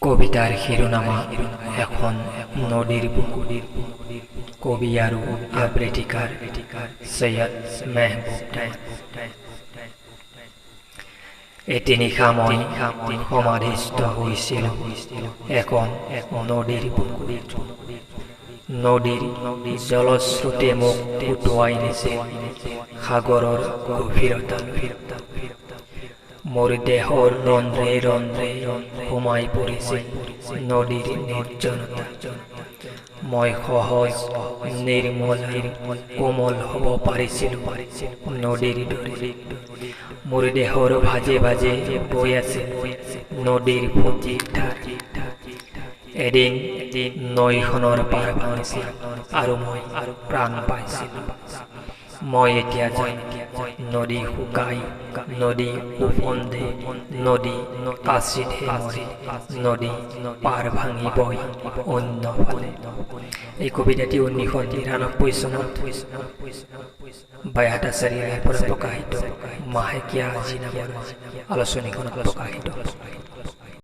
কবিতাৰ শিৰোনামা এখন নদীৰ বুকু। কবি আৰু আবৃত্তিকাৰ সৈয়দ মেহবুব টাইম। এটি নিশা মই সমাধিস্থ হৈছিলোঁ এখন নদীৰ বুকুত। নদীৰ জলস্ৰোতে মোক উটুৱাই নিছিল সাগৰৰ গভীৰতালৈ। মোৰ দেহৰ ৰন্ধ্ৰে ৰন্ধ্ৰে সোমাই পৰিছিল নদীৰ নিৰ্জনতা। মই সহজ নিৰ্মল কোমল হ'ব পাৰিছিলোঁ নদীৰ দৰে। মোৰ দেহৰ ভাজে ভাজে বৈ আছিল নদীৰ ফুটিৰ ধাৰ। এদিন নৈখনৰ পাৰ ভাঙিছিল আৰু মই প্ৰাণ পাইছিলোঁ। মই এতিয়া যাম নদী শুকাই, নদী উফন্দে, নদী কাচিতহে মৰে, নদী পাৰ ভাঙি বৈ অন্য ফালে। এই কবিতাটি 1993 চনত বায়াত আচাৰ্যৰ পৰা প্ৰকাশিত মাহেকীয়া আজি নামৰ আলোচনীখনত প্ৰকাশিত।